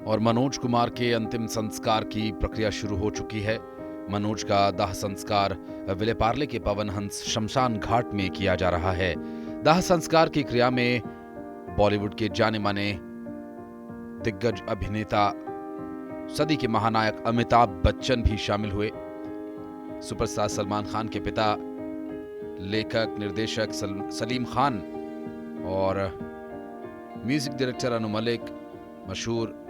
और मनोज कुमार के अंतिम संस्कार की प्रक्रिया शुरू हो चुकी है। मनोज का दाह संस्कार विलेपार्ले के पवन हंस शमशान घाट में किया जा रहा है। दाह संस्कार की क्रिया में बॉलीवुड के जाने माने दिग्गज अभिनेता, सदी के महानायक अमिताभ बच्चन भी शामिल हुए। सुपरस्टार सलमान खान के पिता, लेखक निर्देशक सलीम खान और म्यूजिक डायरेक्टर अनु मलिक, मशहूर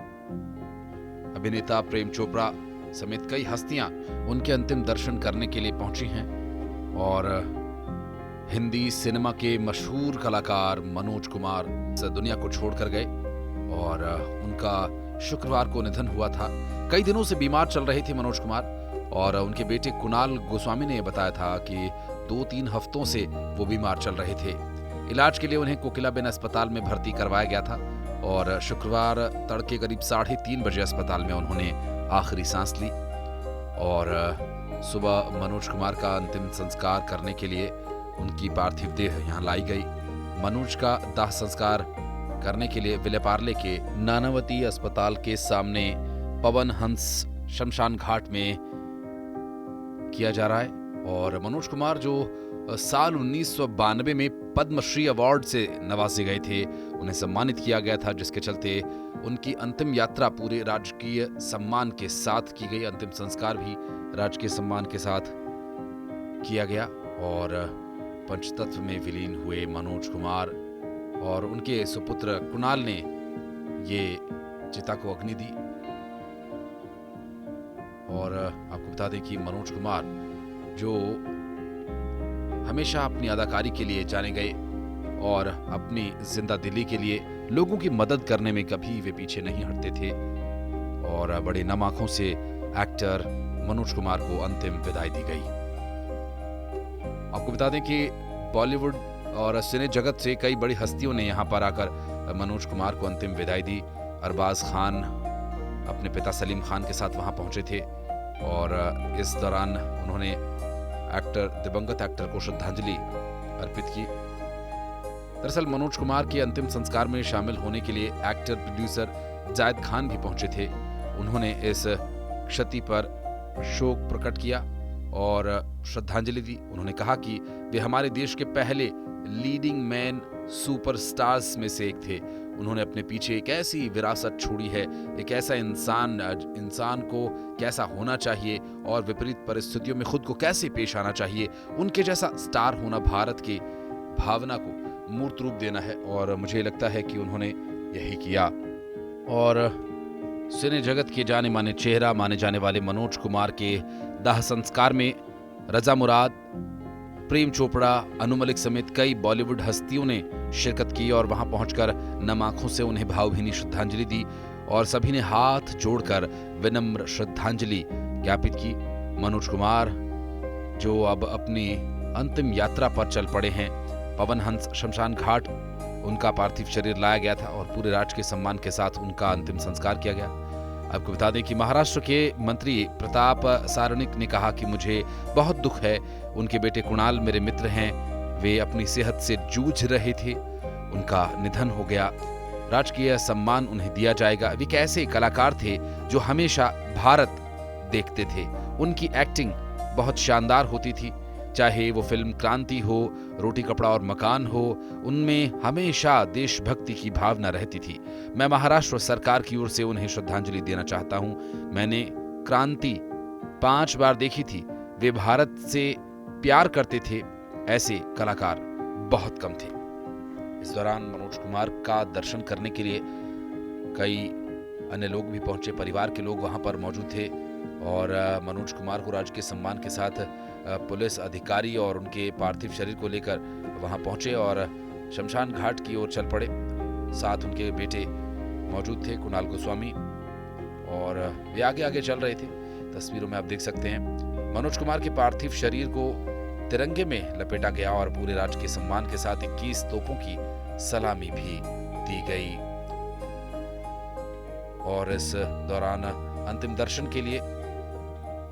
अभिनेता प्रेम चोपड़ा समेत कई हस्तियां उनके अंतिम दर्शन करने के लिए पहुंची हैं। और हिंदी सिनेमा के मशहूर कलाकार मनोज कुमार दुनिया को छोड़कर गए और उनका शुक्रवार को निधन हुआ था। कई दिनों से बीमार चल रहे थे मनोज कुमार और उनके बेटे कुणाल गोस्वामी ने बताया था कि 2-3 हफ्तों से वो बीमार चल रहे थे। इलाज के लिए उन्हें कोकिलाबेन अस्पताल में भर्ती करवाया गया था और शुक्रवार तड़के करीब 3:30 बजे अस्पताल में उन्होंने आखिरी सांस ली। और सुबह मनोज कुमार का अंतिम संस्कार करने के लिए उनकी पार्थिव देह यहाँ लाई गई। मनोज का दाह संस्कार करने के लिए विलेपार्ले के नानावती अस्पताल के सामने पवन हंस शमशान घाट में किया जा रहा है। और मनोज कुमार जो साल 1992 में पद्मश्री अवार्ड से नवाजे गए थे, उन्हें सम्मानित किया गया था, जिसके चलते उनकी अंतिम यात्रा पूरे राजकीय सम्मान के साथ की गई। अंतिम संस्कार भी राजकीय सम्मान के साथ किया गया और पंचतत्व में विलीन हुए मनोज कुमार और उनके सुपुत्र कुणाल ने ये चिता को अग्नि दी। और आपको बता दें कि मनोज कुमार जो हमेशा अपनी अदाकारी के लिए जाने गए और अपनी जिंदा दिली के लिए लोगों की मदद करने में कभी वे पीछे नहीं हटते थे। और बड़े नम आंखों से एक्टर मनोज कुमार को अंतिम विदाई दी गई। आपको बता दें कि बॉलीवुड और सिने जगत से कई बड़ी हस्तियों ने यहाँ पर आकर मनोज कुमार को अंतिम विदाई दी। अरबाज खान अपने पिता सलीम खान के साथ वहां पहुंचे थे और इस दौरान उन्होंने दिवंगत एक्टर को श्रद्धांजलि अर्पित की। दरअसल मनोज कुमार के अंतिम संस्कार में शामिल होने के लिए एक्टर प्रोड्यूसर जायद खान भी पहुंचे थे। उन्होंने इस क्षति पर शोक प्रकट किया और श्रद्धांजलि दी। उन्होंने कहा कि वे हमारे देश के पहले लीडिंग मैन सुपरस्टार्स में से एक थे। उन्होंने अपने पीछे एक ऐसी विरासत छोड़ी है, एक ऐसा इंसान को कैसा होना चाहिए और विपरीत परिस्थितियों में खुद को कैसे पेश आना चाहिए, उनके जैसा स्टार होना भारत की भावना को मूर्त रूप देना है। और मुझे लगता है कि उन्होंने यही किया। और सिने जगत के जाने माने चेहरा माने जाने वाले मनोज कुमार के दाह संस्कार में रजा मुराद, प्रेम चोपड़ा, अनु मलिक समेत कई बॉलीवुड हस्तियों ने शिरकत की और वहां पहुंचकर नम आंखों से उन्हें भावभीनी श्रद्धांजलि दी और सभी ने हाथ जोड़कर विनम्र श्रद्धांजलि ज्ञापित की। मनोज कुमार जो अब अपनी अंतिम यात्रा पर चल पड़े हैं, पवन हंस शमशान घाट उनका पार्थिव शरीर लाया गया था और पूरे राजकीय सम्मान के साथ उनका अंतिम संस्कार किया गया। आपको बता दें कि महाराष्ट्र के मंत्री प्रताप सारनिक ने कहा कि मुझे बहुत दुख है, उनके बेटे कुणाल मेरे मित्र हैं, वे अपनी सेहत से जूझ रहे थे, उनका निधन हो गया, राजकीय सम्मान उन्हें दिया जाएगा। वे कैसे कलाकार थे जो हमेशा भारत देखते थे। उनकी एक्टिंग बहुत शानदार होती थी, चाहे वो फिल्म क्रांति हो, रोटी कपड़ा और मकान हो, उनमें हमेशा देशभक्ति की भावना रहती थी। मैं महाराष्ट्र सरकार की ओर से उन्हें श्रद्धांजलि देना चाहता हूं। मैंने क्रांति 5 बार देखी थी। वे भारत से प्यार करते थे, ऐसे कलाकार बहुत कम थे। इस दौरान मनोज कुमार का दर्शन करने के लिए कई अन्य लोग भी पहुंचे, परिवार के लोग वहां पर मौजूद थे और मनोज कुमार को राजकीय सम्मान के साथ पुलिस अधिकारी और उनके पार्थिव शरीर को लेकर वहां पहुंचे और शमशान घाट की ओर चल पड़े। साथ उनके बेटे मौजूद थे, कुणाल गोस्वामी, और वे आगे आगे चल रहे थे। तस्वीरों में आप देख सकते हैं मनोज कुमार के पार्थिव शरीर को तिरंगे में लपेटा गया और पूरे राजकीय सम्मान के साथ 21 तोपों की सलामी भी दी गई। और इस दौरान अंतिम दर्शन के लिए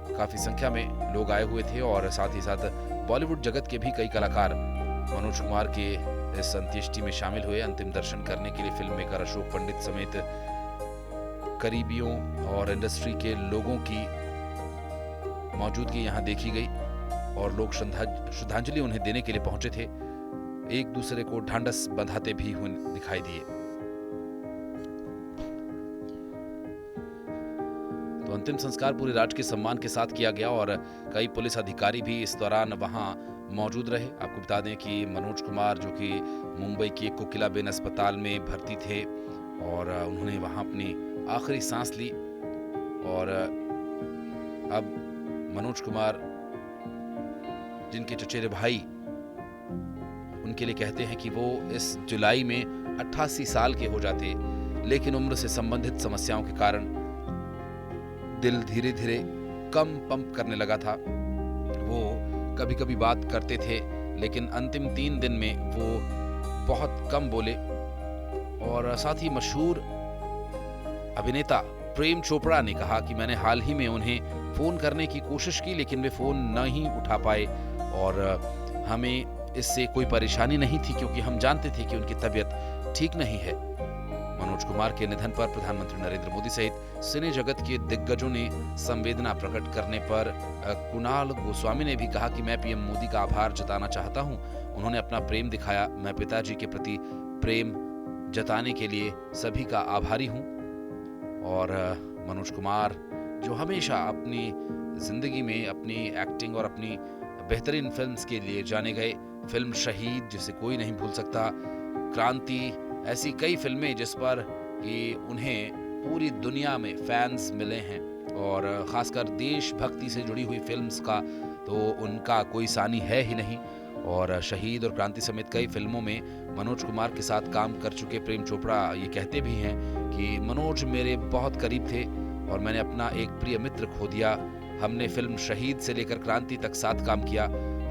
काफी संख्या में लोग आए हुए थे और साथ ही साथ बॉलीवुड जगत के भी कई कलाकार मनोज कुमार के इस अंत्येष्टि में शामिल हुए। अंतिम दर्शन करने के लिए फिल्म मेकर अशोक पंडित समेत करीबियों और इंडस्ट्री के लोगों की मौजूदगी यहाँ देखी गई और लोग श्रद्धांजलि उन्हें देने के लिए पहुंचे थे। एक दूसरे को ढांढस बंधाते भी हुए दिखाई दिए। तो अंतिम संस्कार पूरे राजकीय सम्मान के साथ किया गया और कई पुलिस अधिकारी भी इस दौरान वहां मौजूद रहे। आपको बता दें कि मनोज कुमार जो कि मुंबई के कोकिलाबेन अस्पताल में भर्ती थे और उन्होंने वहां अपनी आखिरी सांस ली। और अब मनोज कुमार जिनके चचेरे भाई उनके लिए कहते हैं कि वो इस जुलाई में 88 साल के हो जाते, लेकिन उम्र से संबंधित समस्याओं के कारण दिल धीरे धीरे कम पंप करने लगा था। वो कभी कभी बात करते थे, लेकिन अंतिम 3 दिन में वो बहुत कम बोले। और साथ ही मशहूर अभिनेता प्रेम चोपड़ा ने कहा कि मैंने हाल ही में उन्हें फोन करने की कोशिश की, लेकिन वे फोन नहीं उठा पाए और हमें इससे कोई परेशानी नहीं थी क्योंकि हम जानते थे कि उनकी तबीयत ठीक नहीं है। मनोज कुमार के निधन पर प्रधानमंत्री नरेंद्र मोदी सहित सिने जगत के दिग्गजों ने संवेदना प्रकट करने पर कुणाल गोस्वामी ने भी कहा कि मैं पीएम मोदी का आभार जताना चाहता हूं। उन्होंने अपना प्रेम दिखाया। मैं पिताजी के प्रति प्रेम जताने के लिए सभी का आभारी हूं। और मनोज कुमार जो हमेशा अपनी जिंदगी में अपनी एक्टिंग और अपनी बेहतरीन फिल्म्स के लिए जाने गए, फिल्म शहीद जिसे कोई नहीं भूल सकता, क्रांति, ऐसी कई फिल्में जिस पर कि उन्हें पूरी दुनिया में फैंस मिले हैं और खासकर देशभक्ति से जुड़ी हुई फिल्म्स का तो उनका कोई सानी है ही नहीं। और शहीद और क्रांति समेत कई फिल्मों में मनोज कुमार के साथ काम कर चुके प्रेम चोपड़ा ये कहते भी हैं कि मनोज मेरे बहुत करीब थे और मैंने अपना एक प्रिय मित्र खो दिया। हमने फिल्म शहीद से लेकर क्रांति तक साथ काम किया।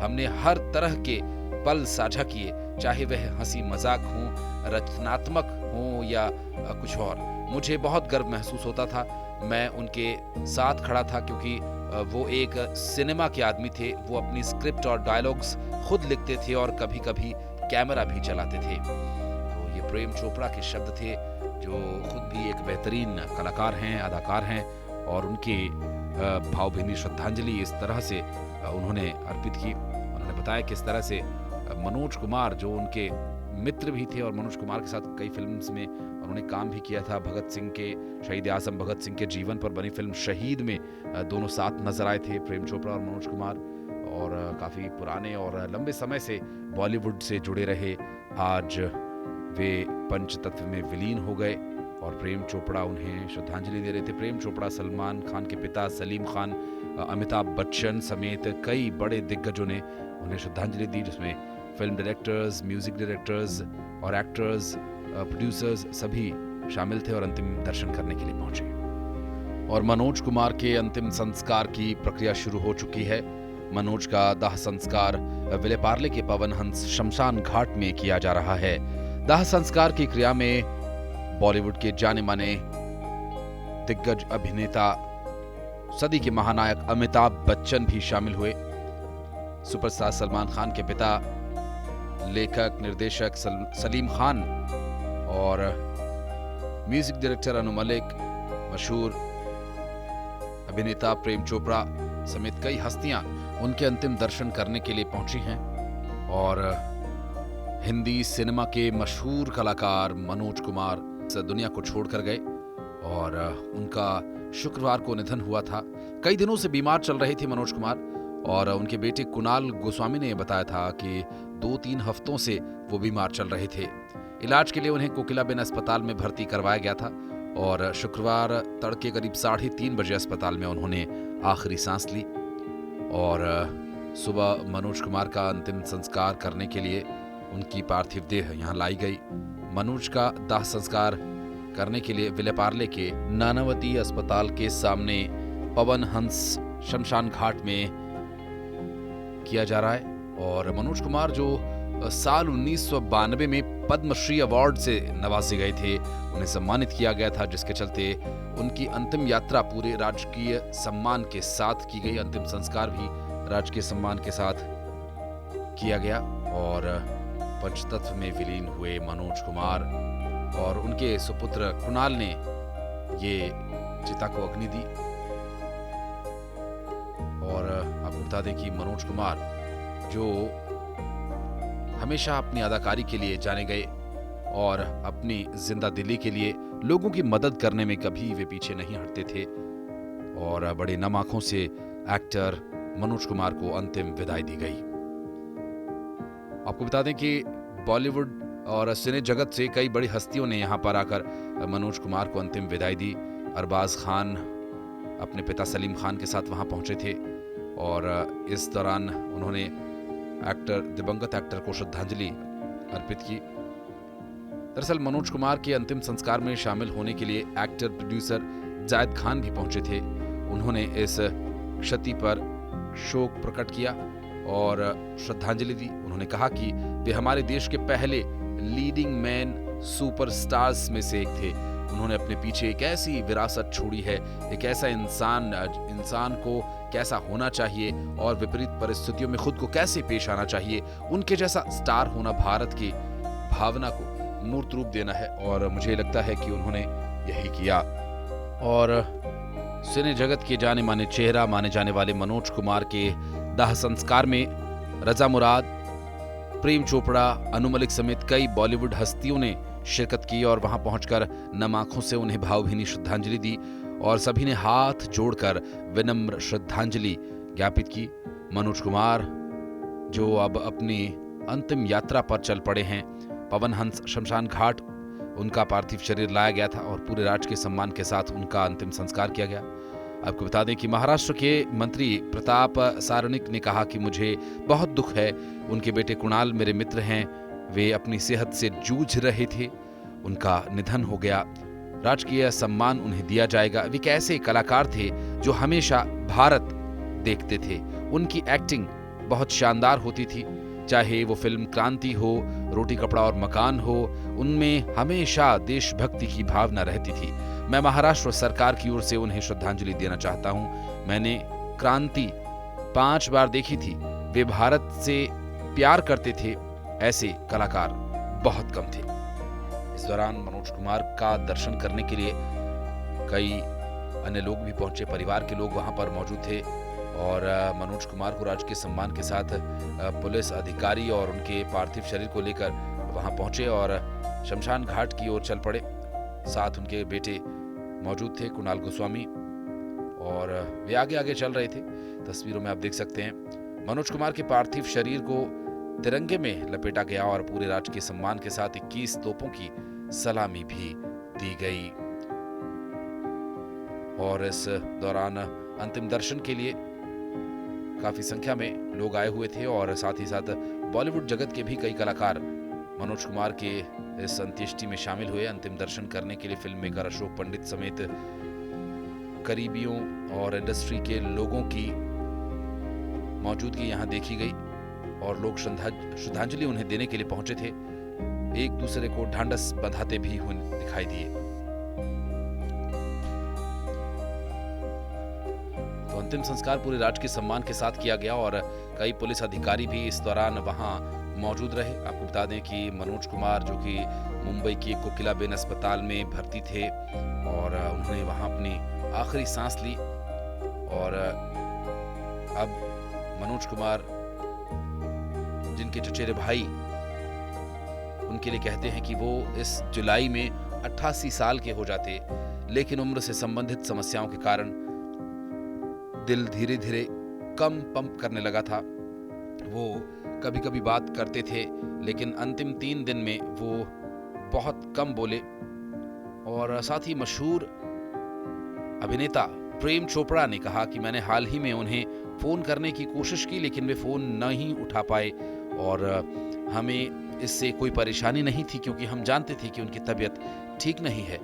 हमने हर तरह के पल साझा किए, चाहे वह हंसी मजाक हो, रचनात्मक हो या कुछ और। मुझे बहुत गर्व महसूस होता था। मैं उनके साथ खड़ा था क्योंकि वो एक सिनेमा के आदमी थे। वो अपनी स्क्रिप्ट और डायलॉग्स खुद लिखते थे और कभी कभी कैमरा भी चलाते थे। तो ये प्रेम चोपड़ा के शब्द थे, जो खुद भी एक बेहतरीन कलाकार हैं, अदाकार हैं और उनकी भावभीनी श्रद्धांजलि इस तरह से उन्होंने अर्पित की। उन्होंने बताया कि इस तरह से मनोज कुमार जो उनके मित्र भी थे और मनोज कुमार के साथ कई फिल्म्स में उन्होंने काम भी किया था। भगत सिंह के, शहीद आजम भगत सिंह के जीवन पर बनी फिल्म शहीद में दोनों साथ नजर आए थे, प्रेम चोपड़ा और मनोज कुमार। और काफ़ी पुराने और लंबे समय से बॉलीवुड से जुड़े रहे। आज वे पंचतत्व में विलीन हो गए और प्रेम चोपड़ा उन्हें श्रद्धांजलि दे रहे थे। प्रेम चोपड़ा सलमान खान के पिता सलीम खान, अमिताभ बच्चन समेत कई बड़े दिग्गजों ने उन्हें श्रद्धांजलि दी, जिसमें फिल्म डायरेक्टर्स, म्यूजिक डायरेक्टर्स और एक्टर्स, प्रोड्यूसर्स सभी शामिल थे और अंतिम दर्शन करने के लिए पहुंचे। और मनोज कुमार के अंतिम संस्कार की प्रक्रिया शुरू हो चुकी है। मनोज का दाह संस्कार विलेपार्ले के पवन हंस शमशान घाट में किया जा रहा है। दाह संस्कार की क्रिया में बॉलीवुड के जाने माने दिग्गज अभिनेता, सदी के महानायक अमिताभ बच्चन भी शामिल हुए। सुपरस्टार सलमान खान के पिता, लेखक निर्देशक सलीम खान और म्यूजिक डायरेक्टर अनु मलिक, मशहूर अभिनेता प्रेम चोपड़ा समेत कई हस्तियां उनके अंतिम दर्शन करने के लिए पहुंची हैं। और हिंदी सिनेमा के मशहूर कलाकार मनोज कुमार इस दुनिया को छोड़कर गए और उनका शुक्रवार को निधन हुआ था। कई दिनों से बीमार चल रहे थे मनोज कुमार और उनके बेटे कुणाल गोस्वामी ने बताया था कि 2-3 हफ्तों से वो बीमार चल रहे थे। इलाज के लिए उन्हें कोकिलाबेन अस्पताल में भर्ती करवाया गया था और शुक्रवार तड़के करीब 3:30 बजे अस्पताल में उन्होंने आखिरी सांस ली। और सुबह मनोज कुमार का अंतिम संस्कार करने के लिए उनकी पार्थिव देह यहाँ लाई गई। मनोज का दाह संस्कार करने के लिए विलेपार्ले के नानावती अस्पताल के सामने पवन हंस शमशान घाट में किया जा रहा है। और मनोज कुमार जो साल 1992 में पद्मश्री अवार्ड से नवाजे गए थे, उन्हें सम्मानित किया गया था, जिसके चलते उनकी अंतिम यात्रा पूरे राजकीय सम्मान के साथ की गई। अंतिम संस्कार भी राजकीय सम्मान के साथ किया गया और पंचतत्व में विलीन हुए मनोज कुमार और उनके सुपुत्र कुणाल ने ये चिता को अग्नि दी। और आपको बता दें कि मनोज कुमार जो हमेशा अपनी अदाकारी के लिए जाने गए और अपनी जिंदा दिली के लिए लोगों की मदद करने में कभी वे पीछे नहीं हटते थे, और बड़े नम आंखों से एक्टर मनोज कुमार को अंतिम विदाई दी गई। आपको बता दें कि बॉलीवुड और सिने जगत से कई बड़ी हस्तियों ने यहां पर आकर मनोज कुमार को अंतिम विदाई दी। अरबाज खान अपने पिता सलीम खान के साथ वहां पहुंचे थे और इस दौरान उन्होंने दिवंगत एक्टर को श्रद्धांजलि अर्पित की। दरअसल मनोज कुमार के अंतिम संस्कार में शामिल होने के लिए एक्टर प्रोड्यूसर जायद खान भी पहुंचे थे। उन्होंने इस क्षति पर शोक प्रकट किया और श्रद्धांजलि दी। उन्होंने कहा कि वे हमारे देश के पहले लीडिंग मैन सुपरस्टार्स में से एक थे। उन्होंने अपने पीछे एक ऐसी विरासत छोड़ी है, एक ऐसा इंसान को कैसा होना चाहिए और विपरीत परिस्थितियों में खुद को कैसे पेश आना चाहिए, उनके जैसा स्टार होना भारत की भावना को मूर्त रूप देना है, और मुझे लगता है कि उन्होंने यही किया। और सिने जगत के जाने माने चेहरा माने जाने वाले मनोज कुमार के दाह संस्कार में रजा मुराद, प्रेम चोपड़ा, अनु मलिक समेत कई बॉलीवुड हस्तियों ने शिरकत की और वहां पहुंचकर नम आंखों से उन्हें भावभीनी श्रद्धांजलि दी और सभी ने हाथ जोड़कर विनम्र श्रद्धांजलि ज्ञापित की। मनोज कुमार जो अब अपनी अंतिम यात्रा पर चल पड़े हैं, पवन हंस शमशान घाट उनका पार्थिव शरीर लाया गया था और पूरे राजकीय सम्मान के साथ उनका अंतिम संस्कार किया गया। आपको बता दें कि महाराष्ट्र के मंत्री प्रताप सारनिक ने कहा कि मुझे बहुत दुख है, उनके बेटे कुणाल मेरे मित्र हैं, वे अपनी सेहत से जूझ रहे थे, उनका निधन हो गया, राजकीय सम्मान उन्हें दिया जाएगा। वे एक ऐसे कलाकार थे जो हमेशा भारत देखते थे, उनकी एक्टिंग बहुत शानदार होती थी, चाहे वो फिल्म क्रांति हो, रोटी कपड़ा और मकान हो, उनमें हमेशा देशभक्ति की भावना रहती थी। मैं महाराष्ट्र सरकार की ओर से उन्हें श्रद्धांजलि देना चाहता हूं। मैंने क्रांति 5 बार देखी थी, वे भारत से प्यार करते थे, ऐसे कलाकार बहुत कम थे। इस दौरान मनोज कुमार का दर्शन करने के लिए कई अन्य लोग भी पहुंचे, परिवार के लोग वहां पर मौजूद थे और मनोज कुमार को राजकीय सम्मान के साथ पुलिस अधिकारी और उनके पार्थिव शरीर को लेकर वहां पहुंचे और शमशान घाट की ओर चल पड़े। साथ उनके बेटे मौजूद थे, कुणाल गोस्वामी, और वे आगे आगे चल रहे थे। तस्वीरों में आप देख सकते हैं मनोज कुमार के पार्थिव शरीर को तिरंगे में लपेटा गया और पूरे राजकीय सम्मान के साथ 21 तोपों की सलामी भी दी गई। और इस दौरान अंतिम दर्शन के लिए काफी संख्या में लोग आए हुए थे और साथ ही साथ बॉलीवुड जगत के भी कई कलाकार मनोज कुमार के इस अंत्येष्टि में शामिल हुए। अंतिम दर्शन करने के लिए फिल्म मेकर अशोक पंडित समेत करीबियों और इंडस्ट्री के लोगों की मौजूदगी यहां देखी गई और लोग श्रद्धांजलि उन्हें देने के लिए पहुंचे थे, एक दूसरे को ढांढस बंधाते भी हुए दिखाई दिए। तो अंतिम संस्कार पूरे राजकीय सम्मान के साथ किया गया और कई पुलिस अधिकारी भी इस दौरान वहां मौजूद रहे। आपको बता दें कि मनोज कुमार जो कि मुंबई की कोकिलाबेन अस्पताल में भर्ती थे और उन्होंने वहां अपनी आखिरी सांस ली और अब मनोज कुमार जिनके चचेरे भाई उनके लिए कहते हैं कि वो इस जुलाई में 88 साल के हो जाते, लेकिन उम्र से संबंधित समस्याओं के कारण दिल धीरे धीरे कम पंप करने लगा था। वो कभी कभी बात करते थे, लेकिन अंतिम 3 दिन में वो बहुत कम बोले। और साथ ही मशहूर अभिनेता प्रेम चोपड़ा ने कहा कि मैंने हाल ही में उन्हें फोन करने की कोशिश की, लेकिन वे फोन नहीं उठा पाए और हमें इससे कोई परेशानी नहीं थी क्योंकि हम जानते थे कि उनकी तबीयत ठीक नहीं है।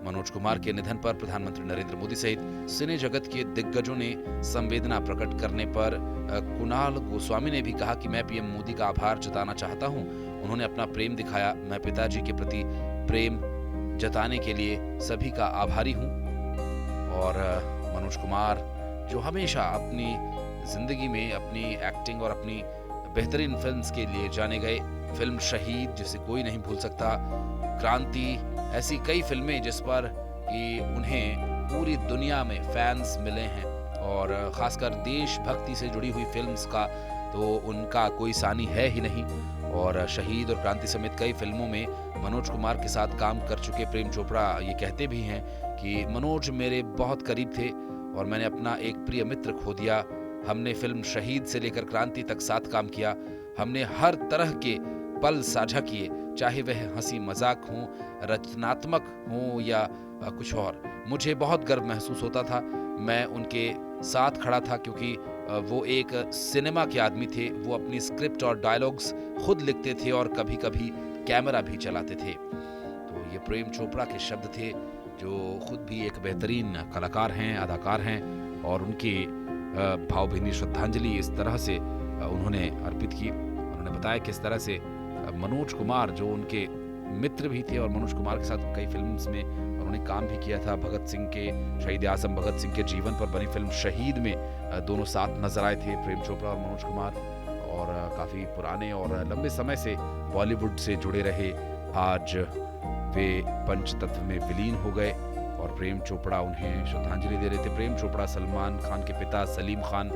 मनोज कुमार के निधन पर प्रधानमंत्री नरेंद्र मोदी सहित सिने जगत के दिग्गजों ने संवेदना प्रकट करने पर कुणाल गोस्वामी ने भी कहा कि मैं पीएम मोदी का आभार जताना चाहता हूं। उन्होंने अपना प्रेम दिखाया, मैं पिताजी के प्रति प्रेम जताने के लिए सभी का आभारी हूं। और मनोज कुमार जो हमेशा अपनी जिंदगी में अपनी एक्टिंग और अपनी बेहतरीन फिल्म्स के लिए जाने गए, फिल्म शहीद जिसे कोई नहीं भूल सकता, क्रांति, ऐसी कई फिल्में जिस पर कि उन्हें पूरी दुनिया में फैंस मिले हैं और खासकर देशभक्ति से जुड़ी हुई फिल्म्स का तो उनका कोई सानी है ही नहीं। और शहीद और क्रांति समेत कई फिल्मों में मनोज कुमार के साथ काम कर चुके प्रेम चोपड़ा ये कहते भी हैं कि मनोज मेरे बहुत करीब थे और मैंने अपना एक प्रिय मित्र खो दिया। हमने फिल्म शहीद से लेकर क्रांति तक साथ काम किया। हमने हर तरह के पल साझा किए, चाहे वह हंसी मजाक हो, रचनात्मक हो या कुछ और। मुझे बहुत गर्व महसूस होता था। मैं उनके साथ खड़ा था क्योंकि वो एक सिनेमा के आदमी थे। वो अपनी स्क्रिप्ट और डायलॉग्स खुद लिखते थे और कभी कभी कैमरा भी चलाते थे। तो ये प्रेम चोपड़ा के शब्द थे, जो खुद भी एक बेहतरीन कलाकार हैं, अदाकार हैं और उनकी भावभीनी श्रद्धांजलि इस तरह से उन्होंने अर्पित की। उन्होंने बताया किस तरह से मनोज कुमार जो उनके मित्र भी थे और मनोज कुमार के साथ कई फिल्म्स में उन्होंने काम भी किया था। भगत सिंह के, शहीद आजम भगत सिंह के जीवन पर बनी फिल्म शहीद में दोनों साथ नजर आए थे, प्रेम चोपड़ा और मनोज कुमार। और काफ़ी पुराने और लंबे समय से बॉलीवुड से जुड़े रहे, आज वे पंचतत्व में विलीन हो गए और प्रेम चोपड़ा उन्हें श्रद्धांजलि दे रहे थे। प्रेम चोपड़ा सलमान खान के पिता सलीम खान,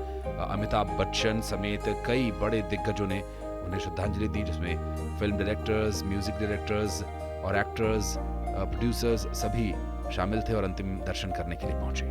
अमिताभ बच्चन समेत कई बड़े दिग्गजों ने उन्हें श्रद्धांजलि दी, जिसमें फिल्म डायरेक्टर्स, म्यूजिक डायरेक्टर्स और एक्टर्स, प्रोड्यूसर्स सभी शामिल थे और अंतिम दर्शन करने के लिए पहुंचे।